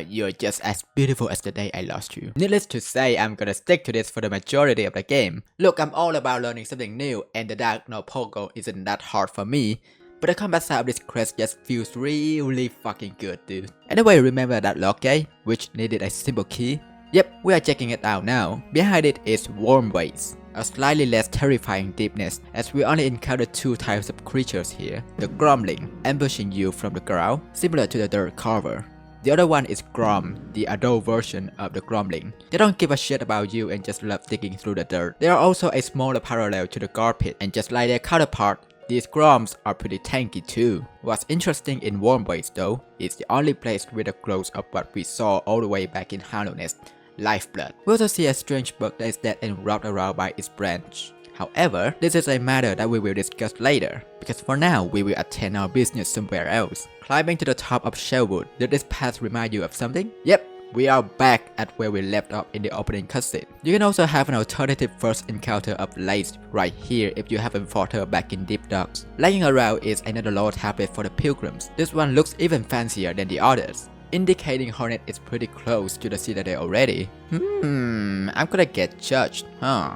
You're just as beautiful as the day I lost you. Needless to say, I'm gonna stick to this for the majority of the game. Look, I'm all about learning something new, and the Dark Knight Pogo isn't that hard for me. But the combat side of this crest just feels really fucking good, dude. Anyway, remember that lock gate, which needed a simple key? Yep, we are checking it out now. Behind it is Wormways, a slightly less terrifying deepness, as we only encounter 2 types of creatures here. The Gromling, ambushing you from the ground, similar to the Dirt Carver. The other one is Grom, the adult version of the Gromling. They don't give a shit about you and just love digging through the dirt. They are also a smaller parallel to the Guard Pit, and just like their counterpart, these Groms are pretty tanky too. What's interesting in Wormways though, is the only place with a close of what we saw all the way back in Hollowness, Lifeblood. We also see a strange bug that is dead and wrapped around by its branch. However, this is a matter that we will discuss later, because for now we will attend our business somewhere else. Climbing to the top of Shellwood, did this path remind you of something? Yep, we are back at where we left off in the opening cutscene. You can also have an alternative first encounter of Lace right here if you haven't fought her back in Deep Docks. Laying around is another lore tablet for the pilgrims. This one looks even fancier than the others, indicating Hornet is pretty close to the Citadel already. I'm gonna get judged, huh?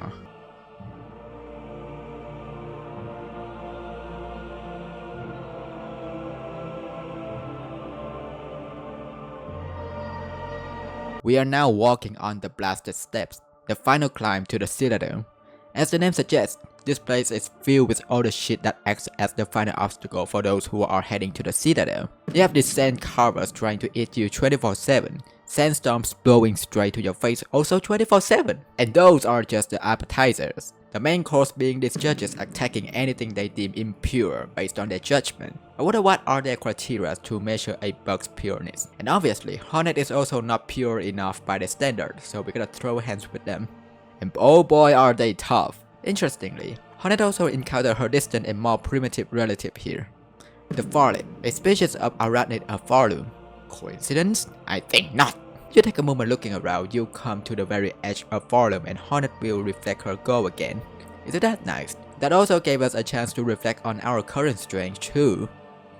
We are now walking on the blasted steps, the final climb to the Citadel. As the name suggests, this place is filled with all the shit that acts as the final obstacle for those who are heading to the Citadel. You have these sand carvers trying to eat you 24/7, sandstorms blowing straight to your face also 24/7. And those are just the appetizers. The main course being these judges attacking anything they deem impure based on their judgment. I wonder what are their criteria to measure a bug's pureness. And obviously, Hornet is also not pure enough by the standard, so we're gonna throw hands with them. And oh boy are they tough. Interestingly, Hornet also encountered her distant and more primitive relative here, the Farlet, a species of arachnid Farloom. Coincidence? I think not. You take a moment looking around, you come to the very edge of Forum and Hornet will reflect her goal again. Isn't that nice? That also gave us a chance to reflect on our current strength too,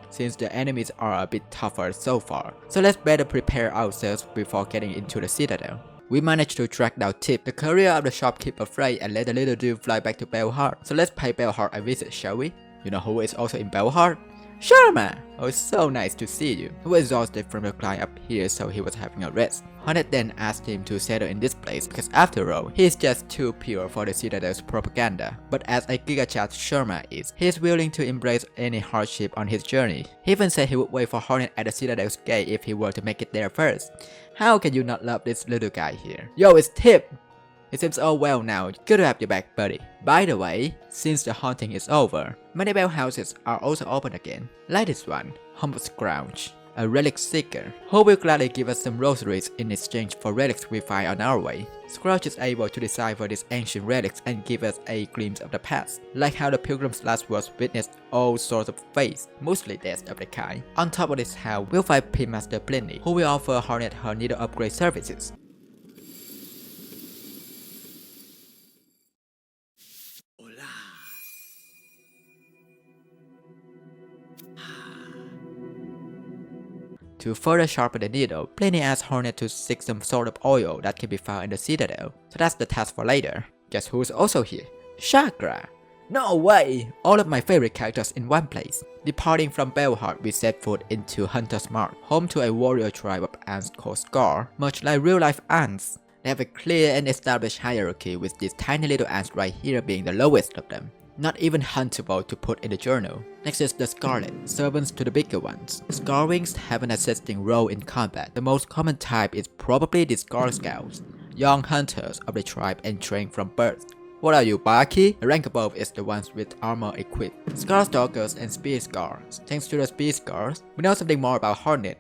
since the enemies are a bit tougher so far. So let's better prepare ourselves before getting into the Citadel. We managed to track down Tip, the courier of the shopkeeper Frey, and let the little dude fly back to Bellhart. So let's pay Bellhart a visit, shall we? You know who is also in Bellhart? Sharma! Oh, it's so nice to see you. He was exhausted from the climb up here, so he was having a rest. Hornet then asked him to settle in this place because after all, he is just too pure for the Citadel's propaganda. But as a gigachat Sharma is, he is willing to embrace any hardship on his journey. He even said he would wait for Hornet at the Citadel's gate if he were to make it there first. How can you not love this little guy here? Yo, it's Tip! It seems all well now, good to have you back, buddy. By the way, since the haunting is over, many bell houses are also open again, like this one, Humble Scrouge, a relic seeker, who will gladly give us some rosaries in exchange for relics we find on our way. Scrouge is able to decipher these ancient relics and give us a glimpse of the past, like how the pilgrim's last words witnessed all sorts of fates, mostly deaths of the kind. On top of this how we'll find Pitmaster Plenty, who will offer Hornet her needle upgrade services. To further sharpen the needle, Plenty asked Hornet to seek some sort of oil that can be found in the Citadel, so that's the task for later. Guess who's also here? Chakra! No way! All of my favorite characters in one place. Departing from Bellhart, we set foot into Hunter's Mark, home to a warrior tribe of ants called Scar, much like real-life ants. They have a clear and established hierarchy, with these tiny little ants right here being the lowest of them. Not even huntable to put in the journal. Next is the Scarlet, servants to the bigger ones. The Scarwings have an assisting role in combat. The most common type is probably the Scar Scouts, young hunters of the tribe and trained from birth. What are you, Barky? The rank above is the ones with armor equipped. Scar Stalkers and Spear Scars. Thanks to the Spear Scars, we know something more about Hornet.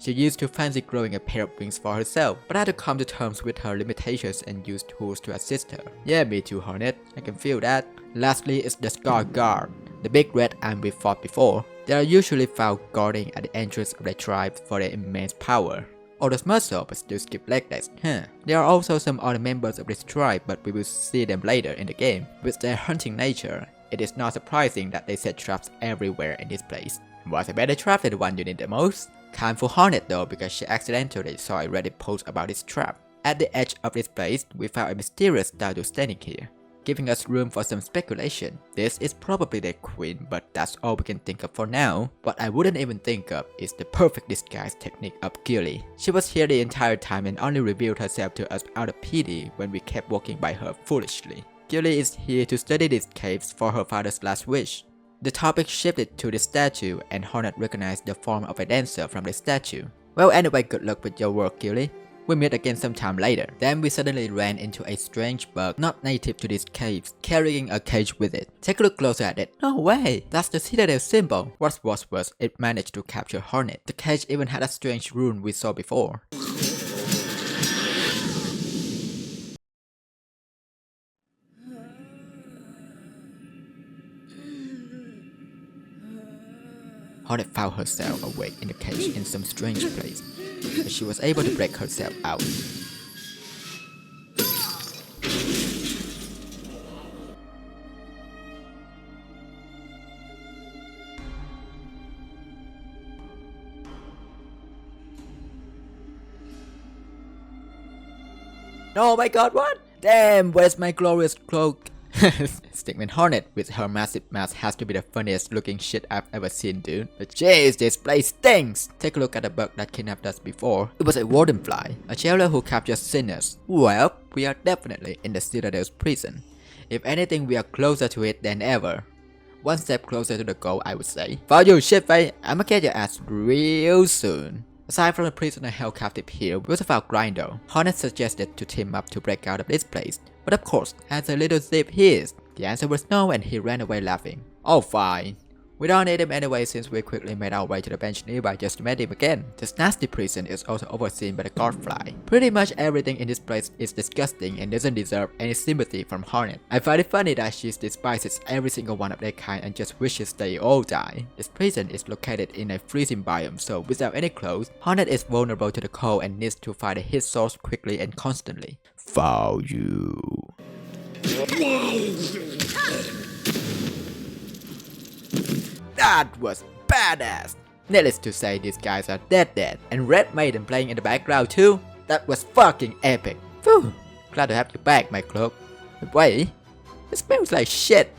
She used to fancy growing a pair of wings for herself, but had to come to terms with her limitations and use tools to assist her. Yeah, me too, Hornet. I can feel that. Lastly is the Scar Guard, the big red ant we fought before. They are usually found guarding at the entrance of the tribe for their immense power. All those muscle but still skip leg days, huh? There are also some other members of this tribe, but we will see them later in the game. With their hunting nature, it is not surprising that they set traps everywhere in this place. Was a better trap than the one you need the most? Can't fool Hornet though, because she accidentally saw a Reddit post about this trap. At the edge of this place, we found a mysterious statue standing here, giving us room for some speculation. This is probably the queen, but that's all we can think of for now. What I wouldn't even think of is the perfect disguise technique of Gilly. She was here the entire time and only revealed herself to us out of pity when we kept walking by her foolishly. Gilly is here to study these caves for her father's last wish. The topic shifted to the statue and Hornet recognized the form of a dancer from the statue. Well, anyway, good luck with your work, Gilly. We meet again sometime later. Then we suddenly ran into a strange bug not native to these caves, carrying a cage with it. Take a look closer at it. No way! That's the Citadel symbol. What's worse, it managed to capture Hornet. The cage even had a strange rune we saw before. Hornet found herself awake in the cage in some strange place, but she was able to break herself out. Oh my god, what? Damn, where's my glorious cloak? Stickman Hornet with her massive mask has to be the funniest looking shit I've ever seen, dude. But jeez, this place stinks! Take a look at the bug that kidnapped us before. It was a wardenfly, a jailer who captures sinners. Well, we are definitely in the Citadel's prison. If anything, we are closer to it than ever. One step closer to the goal, I would say. For you, shitface, I'ma get your ass real soon. Aside from the prisoner held captive here, we also found Grotto. Hornet suggested to team up to break out of this place, but of course, as a little thief he is, the answer was no and he ran away laughing. Oh fine. We don't need him anyway since we quickly made our way to the bench nearby just to meet him again. This nasty prison is also overseen by the Godfly. Pretty much everything in this place is disgusting and doesn't deserve any sympathy from Hornet. I find it funny that she despises every single one of their kind and just wishes they all die. This prison is located in a freezing biome, so without any clothes, Hornet is vulnerable to the cold and needs to find a heat source quickly and constantly. Foul you. That was badass! Needless to say, these guys are dead, and Red Maiden playing in the background too. That was fucking epic. Phew, glad to have you back, my cloak. But wait, it smells like shit.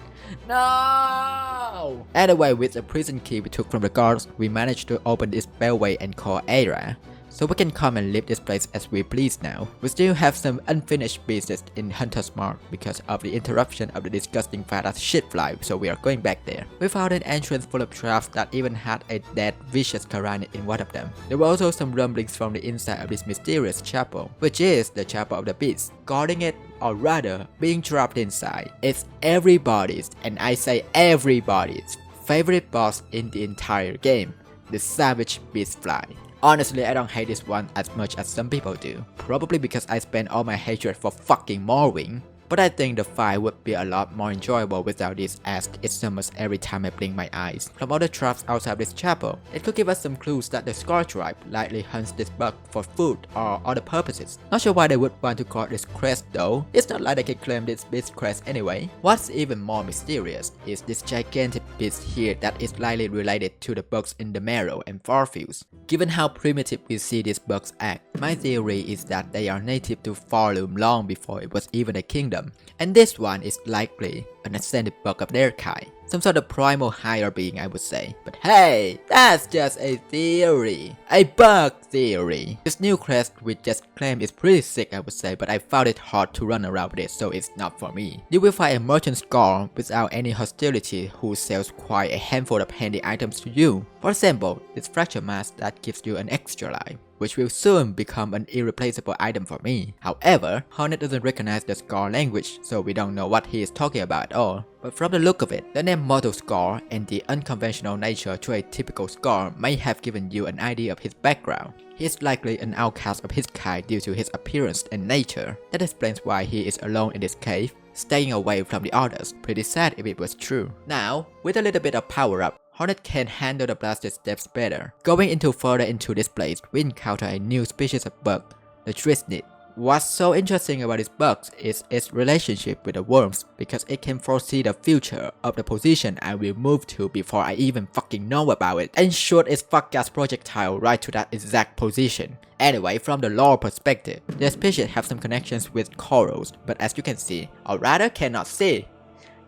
No! Anyway, with the prison key we took from the guards, we managed to open this bellway and call Era. So we can come and leave this place as we please now. We still have some unfinished business in Hunter's Mark because of the interruption of the disgusting fat-ass shitfly, so we are going back there. We found an entrance full of traps that even had a dead vicious Karanit in one of them. There were also some rumblings from the inside of this mysterious chapel, which is the Chapel of the Beast. Guarding it, or rather, being trapped inside, it's everybody's, and I say everybody's, favorite boss in the entire game, the Savage Bitchfly. Honestly, I don't hate this one as much as some people do, probably because I spent all my hatred for fucking Morrowind. But I think the fight would be a lot more enjoyable without this, as it summons every time I blink my eyes. From all the traps outside this chapel, it could give us some clues that the Scar tribe likely hunts this bug for food or other purposes. Not sure why they would want to call this crest though, it's not like they can claim this beast crest anyway. What's even more mysterious is this gigantic beast here that is likely related to the bugs in the Marrow and Farfields. Given how primitive we see these bugs act, my theory is that they are native to Farloom long before it was even a kingdom. And this one is likely an ascended bug of their kind. Some sort of primal higher being, I would say. But hey, that's just a theory. A bug theory. This new crest we just claimed is pretty sick, I would say, but I found it hard to run around with it, so it's not for me. You will find a merchant Scar without any hostility who sells quite a handful of handy items to you. For example, this fracture mask that gives you an extra life, which will soon become an irreplaceable item for me. However, Hornet doesn't recognize the Scar language, so we don't know what he is talking about at all. But from the look of it, the name Mortal Scar and the unconventional nature to a typical Scar may have given you an idea of his background. He is likely an outcast of his kind due to his appearance and nature. That explains why he is alone in this cave, staying away from the others. Pretty sad if it was true. Now, with a little bit of power up, Hornet can handle the blasted steps better. Going further into this place, we encounter a new species of bug, the Trisnid. What's so interesting about this bug is its relationship with the worms, because it can foresee the future of the position I will move to before I even fucking know about it, and shoot its fuck-ass projectile right to that exact position. Anyway, from the lore perspective, the species have some connections with corals, but as you can see, or rather cannot see,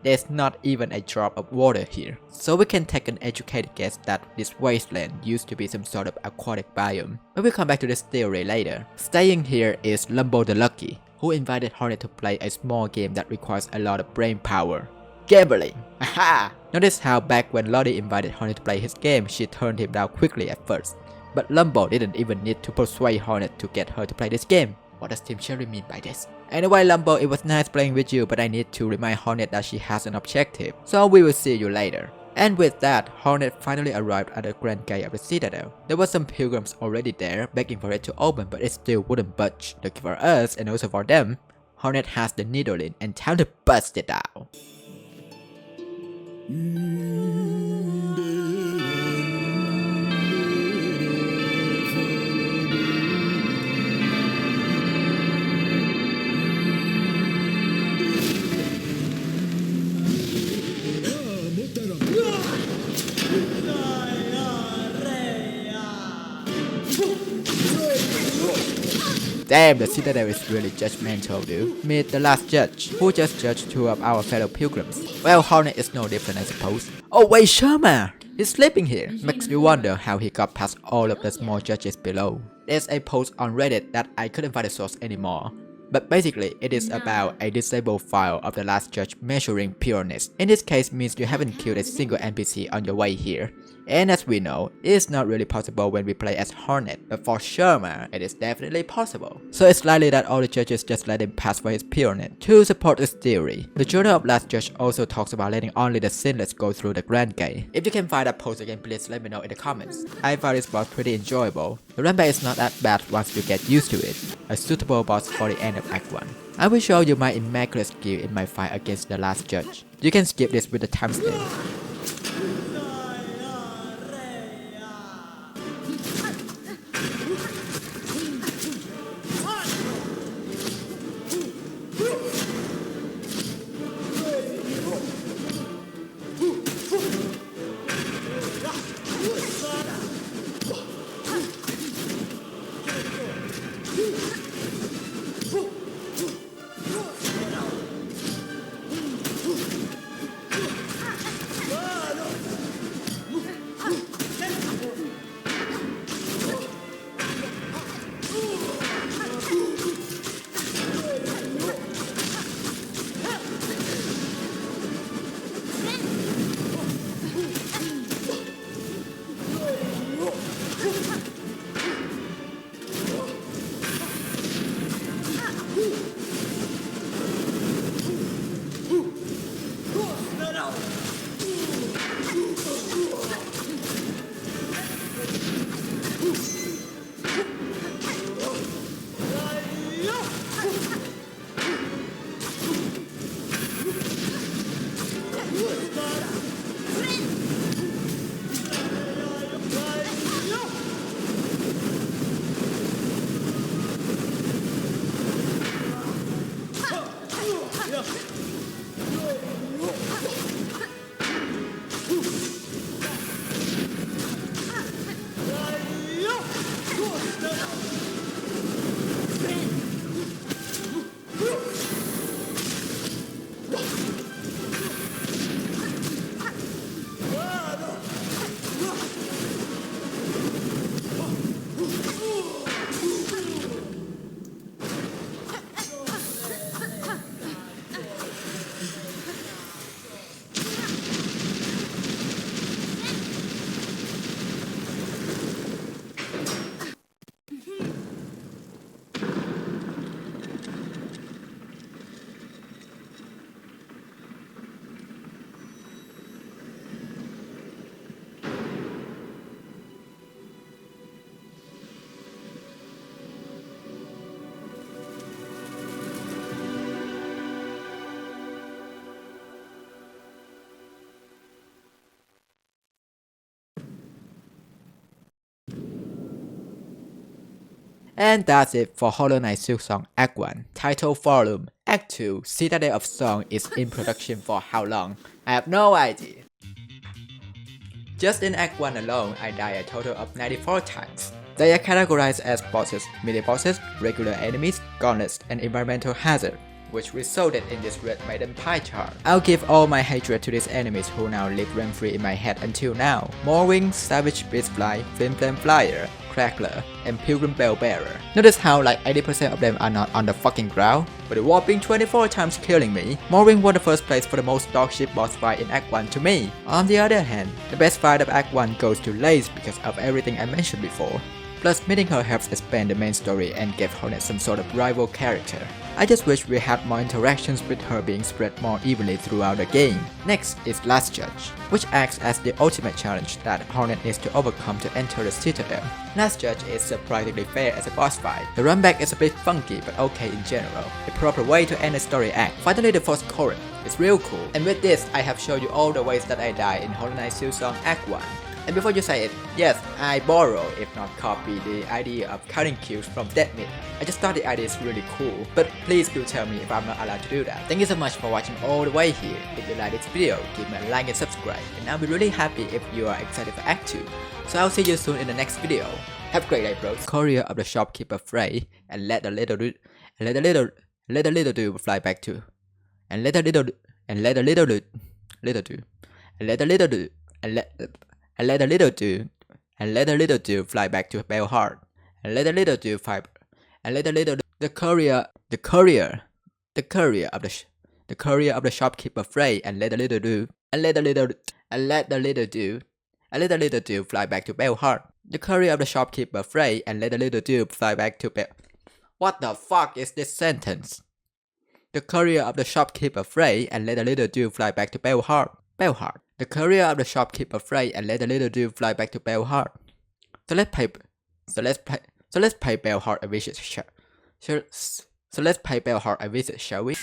there's not even a drop of water here. So we can take an educated guess that this wasteland used to be some sort of aquatic biome. But we'll come back to this theory later. Staying here is Lumbo the Lucky, who invited Hornet to play a small game that requires a lot of brain power. Gambling! Aha! Notice how back when Lottie invited Hornet to play his game, she turned him down quickly at first. But Lumbo didn't even need to persuade Hornet to get her to play this game. What does Team Cherry mean by this? Anyway, Lumbo, it was nice playing with you, but I need to remind Hornet that she has an objective, so we will see you later. And with that, Hornet finally arrived at the grand gate of the citadel. There were some pilgrims already there, begging for it to open, but it still wouldn't budge. Lucky for us, and also for them, Hornet has the Needolin, and time to bust it out. Damn, the citadel is really judgmental, dude. Meet the last judge, who just judged two of our fellow pilgrims. Well, Hornet is no different, I suppose. Oh wait, Sherma! He's sleeping here. Makes you wonder how he got past all of the small judges below. There's a post on Reddit that I couldn't find the source anymore. But basically, it is about a disabled file of the last judge measuring pureness. In this case means you haven't killed a single NPC on your way here. And as we know, it's not really possible when we play as Hornet, but for Sherma, it is definitely possible. So it's likely that all the judges just let him pass for his pureness. To support this theory, the Journal of Last Judge also talks about letting only the sinless go through the Grand Gate. If you can find that post again, please let me know in the comments. I found this boss pretty enjoyable. The runback is not that bad once you get used to it. A suitable boss for the end of Act 1. I will show you my immaculate skill in my fight against the last judge. You can skip this with the timestamp. And that's it for Hollow Knight Silksong Act 1. Title Volume Act 2 Citadel of Song is in production for how long? I have no idea. Just in Act 1 alone, I died a total of 94 times. They are categorized as bosses, mini bosses, regular enemies, gauntlets, and environmental hazard, which resulted in this red maiden pie chart. I'll give all my hatred to these enemies who now live rent-free in my head until now. Morwing, Savage Bitchfly, Flame Flyer, Crackler, and Pilgrim Bellbearer. Notice how like 80% of them are not on the fucking ground, but a whopping 24 times killing me. Morwing won the first place for the most dogshit boss fight in Act 1 to me. On the other hand, the best fight of Act 1 goes to Lace because of everything I mentioned before. Plus, meeting her helps expand the main story and give Hornet some sort of rival character. I just wish we had more interactions with her being spread more evenly throughout the game. Next is Last Judge, which acts as the ultimate challenge that Hornet needs to overcome to enter the Citadel. Last Judge is surprisingly fair as a boss fight. The runback is a bit funky but okay in general. The proper way to end a story act. Finally, the first chorus is real cool. And with this, I have shown you all the ways that I die in Hollow Knight Silksong Act 1. And before you say it, yes, I borrow, if not copy, the idea of cutting kills from Deadmeat. I just thought the idea is really cool, but please do tell me if I'm not allowed to do that. Thank you so much for watching all the way here. If you like this video, give me a like and subscribe, and I'll be really happy if you are excited for Act 2. So I'll see you soon in the next video. Have a great day, bros. Courier of the shopkeeper fray, and let the little dude fly back to, and let the little dude fly back to Bellhart, and let the little dude fight, and let the little the courier of the shopkeeper fray, and let the little dude and let the little dude fly back to Bellhart. The courier of the shopkeeper fray and let the little dude fly back to Bell. What the fuck is this sentence? The courier of the shopkeeper fray and let the little dude fly back to Bellhart. Bellhart. The courier of the shopkeeper fray and let the little dude fly back to Bellhart. So let's pay Bellhart a visit. So let's pay Bellhart a visit, shall we?